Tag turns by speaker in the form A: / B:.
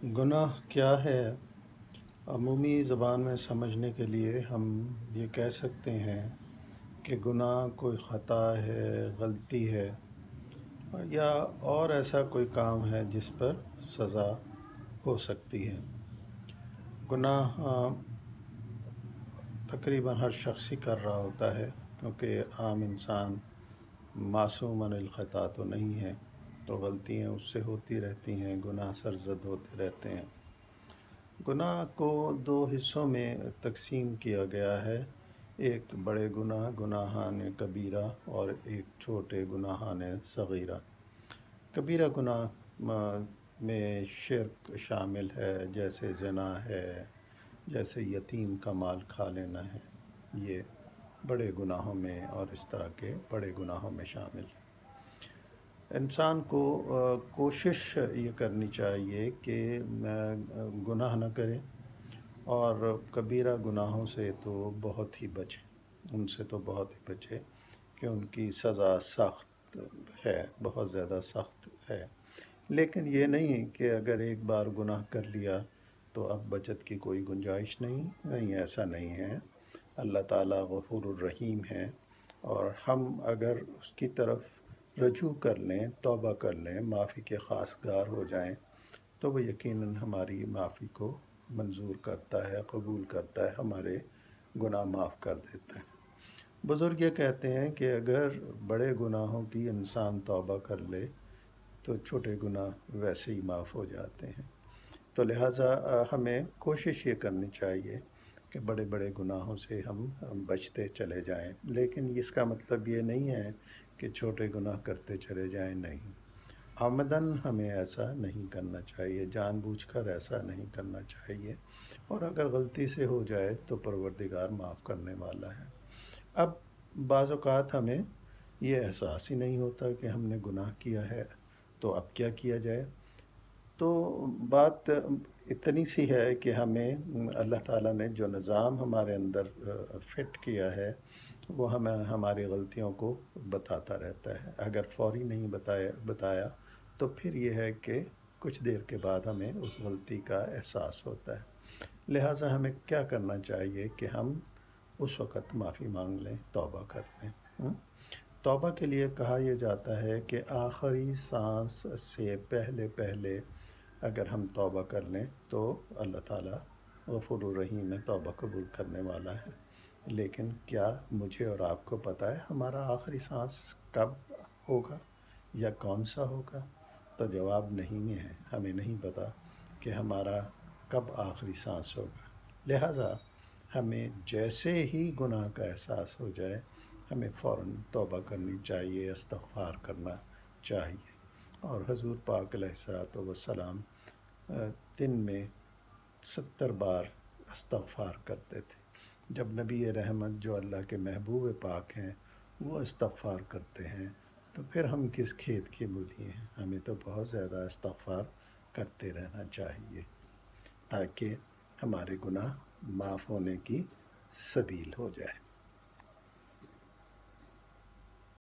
A: گناہ کیا ہے؟ عمومی زبان میں سمجھنے کے لیے ہم یہ کہہ سکتے ہیں کہ گناہ کوئی خطا ہے، غلطی ہے، یا اور ایسا کوئی کام ہے جس پر سزا ہو سکتی ہے۔ گناہ تقریباً ہر شخص ہی کر رہا ہوتا ہے، کیونکہ عام انسان معصوم عن الخطا تو نہیں ہے، تو غلطیاں اس سے ہوتی رہتی ہیں، گناہ سرزد ہوتے رہتے ہیں۔ گناہ کو دو حصوں میں تقسیم کیا گیا ہے، ایک بڑے گناہ گناہان کبیرہ اور ایک چھوٹے گناہان صغیرہ۔ کبیرہ گناہ میں شرک شامل ہے، جیسے زنا ہے، جیسے یتیم کا مال کھا لینا ہے، یہ بڑے گناہوں میں اور اس طرح کے بڑے گناہوں میں شامل ہے۔ انسان کو کوشش یہ کرنی چاہیے کہ گناہ نہ کرے، اور کبیرہ گناہوں سے تو بہت ہی بچے، ان سے تو بہت ہی بچے کہ ان کی سزا سخت ہے، بہت زیادہ سخت ہے۔ لیکن یہ نہیں کہ اگر ایک بار گناہ کر لیا تو اب بچت کی کوئی گنجائش نہیں، ایسا نہیں ہے۔ اللہ تعالیٰ غفور الرحیم ہے، اور ہم اگر اس کی طرف رجوع کر لیں، توبہ کر لیں، معافی کے خواستگار ہو جائیں، تو وہ یقیناً ہماری معافی کو منظور کرتا ہے، قبول کرتا ہے، ہمارے گناہ معاف کر دیتا ہے۔ بزرگ یہ کہتے ہیں کہ اگر بڑے گناہوں کی انسان توبہ کر لے تو چھوٹے گناہ ویسے ہی معاف ہو جاتے ہیں۔ تو لہٰذا ہمیں کوشش یہ کرنی چاہیے کہ بڑے بڑے گناہوں سے ہم بچتے چلے جائیں، لیکن اس کا مطلب یہ نہیں ہے کہ چھوٹے گناہ کرتے چلے جائیں، نہیں۔ عمداً ہمیں ایسا نہیں کرنا چاہیے، جان بوجھ کر ایسا نہیں کرنا چاہیے، اور اگر غلطی سے ہو جائے تو پروردگار معاف کرنے والا ہے۔ اب بعض اوقات ہمیں یہ احساس ہی نہیں ہوتا کہ ہم نے گناہ کیا ہے، تو اب کیا کیا جائے؟ تو بات اتنی سی ہے کہ ہمیں اللہ تعالیٰ نے جو نظام ہمارے اندر فٹ کیا ہے، وہ ہمیں ہماری غلطیوں کو بتاتا رہتا ہے۔ اگر فوری نہیں بتایا تو پھر یہ ہے کہ کچھ دیر کے بعد ہمیں اس غلطی کا احساس ہوتا ہے۔ لہٰذا ہمیں کیا کرنا چاہیے کہ ہم اس وقت معافی مانگ لیں، توبہ کر لیں۔ توبہ کے لیے کہا یہ جاتا ہے کہ آخری سانس سے پہلے اگر ہم توبہ کر لیں تو اللہ تعالیٰ غفور الرحیم ہے، توبہ قبول کرنے والا ہے۔ لیکن کیا مجھے اور آپ کو پتہ ہے ہمارا آخری سانس کب ہوگا یا کون سا ہوگا؟ تو جواب نہیں ہے، ہمیں نہیں پتہ کہ ہمارا کب آخری سانس ہوگا۔ لہٰذا ہمیں جیسے ہی گناہ کا احساس ہو جائے، ہمیں فوراً توبہ کرنی چاہیے، استغفار کرنا چاہیے۔ اور حضور پاک علیہ الصلوۃ والسلام دن میں 70 بار استغفار کرتے تھے۔ جب نبی رحمت جو اللہ کے محبوب پاک ہیں وہ استغفار کرتے ہیں تو پھر ہم کس کھیت کی مولی ہیں؟ ہمیں تو بہت زیادہ استغفار کرتے رہنا چاہیے تاکہ ہمارے گناہ معاف ہونے کی سبیل ہو جائے۔